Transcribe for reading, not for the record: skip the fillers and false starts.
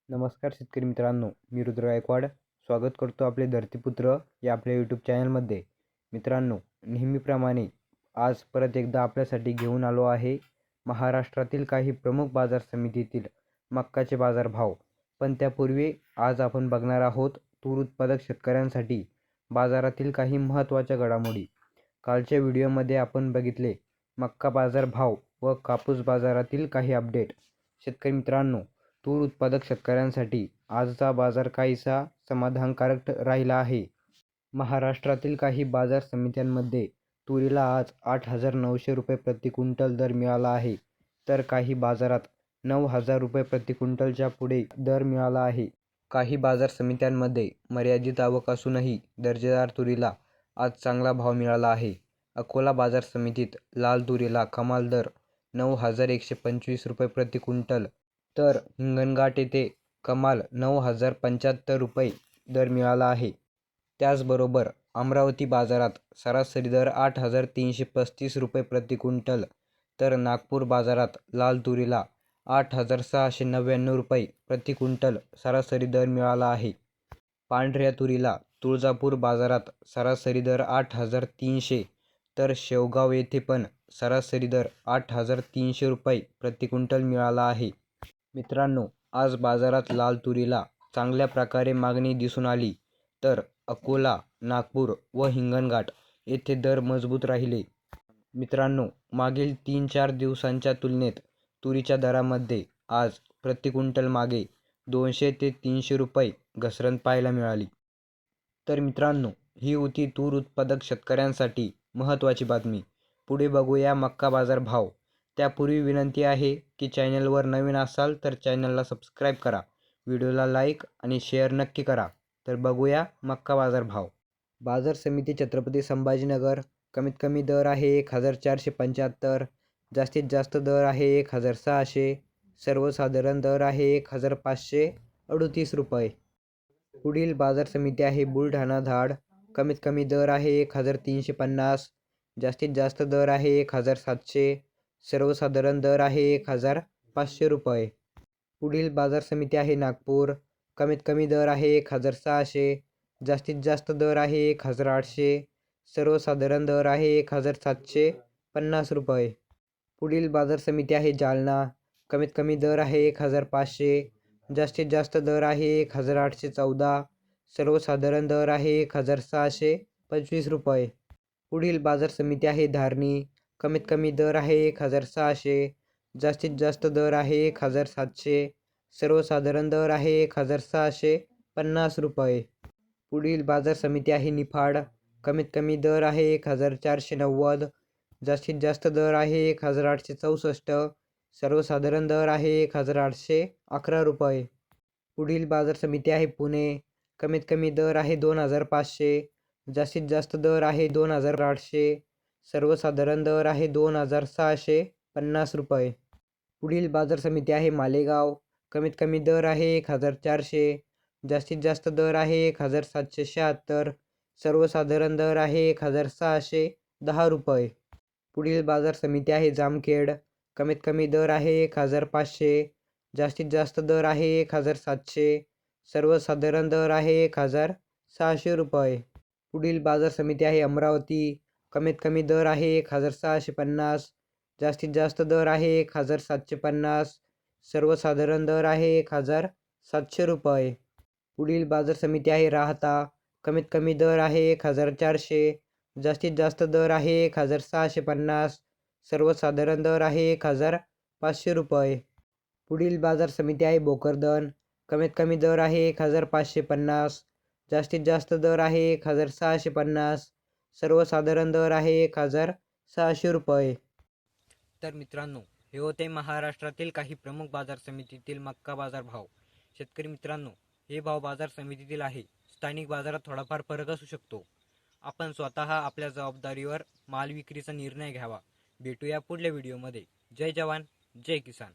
नमस्कार शेतकरी मित्रांनो, मी रुद्र गायकवाड स्वागत करतो आपले धरतीपुत्र या आपल्या यूट्यूब चॅनलमध्ये. मित्रांनो, नेहमीप्रमाणे आज परत एकदा आपल्यासाठी घेऊन आलो आहे महाराष्ट्रातील काही प्रमुख बाजार समितीतील मक्काचे बाजारभाव. पण त्यापूर्वी आज आपण बघणार आहोत तूर उत्पादक शेतकऱ्यांसाठी बाजारातील काही महत्त्वाच्या घडामोडी. कालच्या व्हिडिओमध्ये आपण बघितले मक्का बाजारभाव व कापूस बाजारातील काही अपडेट. शेतकरी मित्रांनो, तूर उत्पादक शेतकऱ्यांसाठी आजचा बाजार काहीसा समाधानकारक राहिला आहे. महाराष्ट्रातील काही बाजार समित्यांमध्ये तुरीला आज 8,900 रुपये प्रति क्विंटल दर मिळाला आहे, तर काही बाजारात 9,000 रुपये प्रति क्विंटलच्या पुढे दर मिळाला आहे. काही बाजार समित्यांमध्ये मर्यादित आवक असूनही दर्जेदार तुरीला आज चांगला भाव मिळाला आहे. अकोला बाजार समितीत लाल तुरीला कमाल दर 9,125 रुपये प्रति क्विंटल, तर हिंगणघाट येथे कमाल 9,075 रुपये दर मिळाला आहे. त्याचबरोबर अमरावती बाजारात सरासरी दर 8,335 रुपये प्रति क्विंटल, तर नागपूर बाजारात लाल तुरीला 8,699 रुपये प्रति क्विंटल सरासरी दर मिळाला आहे. पांढऱ्या तुरीला तुळजापूर बाजारात सरासरी दर 8,300, तर शेवगाव येथे पण सरासरी दर 8,300 रुपये प्रति क्विंटल मिळाला आहे. मित्रांनो, आज बाजारात लाल तुरीला चांगल्या प्रकारे मागणी दिसून आली, तर अकोला, नागपूर व हिंगणघाट येथे दर मजबूत राहिले. मित्रांनो, मागील 3-4 दिवसांच्या तुलनेत तुरीच्या दरामध्ये आज प्रति क्विंटल मागे 200 ते 300 रुपये घसरण पाहायला मिळाली. तर मित्रांनो, ही होती तूर उत्पादक शेतकऱ्यांसाठी महत्त्वाची बातमी. पुढे बघूया मक्का बाजार भाव. त्यापूर्वी विनंती आहे की चॅनलवर नवीन असाल तर चॅनलला सबस्क्राईब करा, व्हिडिओला लाईक आणि शेअर नक्की करा. तर बघूया मक्का बाजार भाव. बाजार समिती छत्रपती संभाजीनगर कमीत कमी दर आहे 1,475, जास्तीत जास्त दर आहे 1,600, सर्वसाधारण दर आहे 1,538 रुपये. पुढील बाजार समिती आहे बुलढाणा धाड. कमीत कमी दर आहे 1,350, जास्तीत जास्त दर आहे 1,700, सर्वसाधारण दर आहे 1,500 रुपये. पुढील बाजार समिती आहे नागपूर. कमीत कमी दर आहे 1,600, जास्तीत जास्त दर आहे 1,800, सर्वसाधारण दर आहे 1,750 रुपये. पुढील बाजार समिती आहे जालना. कमीत कमी दर आहे 1,500, जास्तीत जास्त दर आहे 1,814, सर्वसाधारण दर आहे 1,625 रुपये. पुढील बाजार समिती आहे धारणी. कमीत कमी दर आहे 1,600, जास्तीत जास्त दर आहे 1,700, सर्वसाधारण दर आहे 1,650 रुपये. पुढील बाजार समिती आहे निफाड. कमीत कमी दर आहे 1,490, जास्तीत जास्त दर आहे 1,864, सर्वसाधारण दर आहे 1,811 रुपये. पुढील बाजार समिती आहे पुणे. कमीत कमी दर आहे 2,500, जास्तीत जास्त दर आहे 2,800, सर्वसाधारण दर आहे 2,650 रुपये. पुढील बाजार समिती आहे मालेगाव. कमीत कमी दर आहे 1,400, जास्तीत जास्त दर आहे 1,776, सर्वसाधारण दर आहे 1,610 रुपये. पुढील बाजार समिती आहे जामखेड. कमीत कमी दर आहे 1,500, जास्तीत जास्त दर आहे 1,700, सर्वसाधारण दर आहे 1,600 रुपये. पुढील बाजार समिती आहे अमरावती. कमीत कमी दर आहे 1,650, जास्तीत जास्त दर आहे 1,750, सर्वसाधारण दर आहे 1,700 रुपये. पुढील बाजार समिती आहे राहता. कमीत कमी दर आहे 1,400, जास्तीत जास्त दर आहे 1,650, सर्वसाधारण दर आहे 1,500 रुपये. पुढील बाजार समिती आहे भोकरदन. कमीत कमी दर आहे 1,550, जास्तीत जास्त दर आहे 1,650, सर्वसाधारण दर आहे 1,600 रुपये. तर मित्रांनो, हे होते महाराष्ट्रातील काही प्रमुख बाजार समितीतील मक्का बाजार भाव. शेतकरी मित्रांनो, हे भाव बाजार समितीतील आहे. स्थानिक बाजारात थोडाफार फरक असू शकतो. आपण स्वतः आपल्या जबाबदारीवर माल विक्रीचा निर्णय घ्यावा. भेटूया पुढल्या व्हिडिओमध्ये. जय जवान, जय किसान.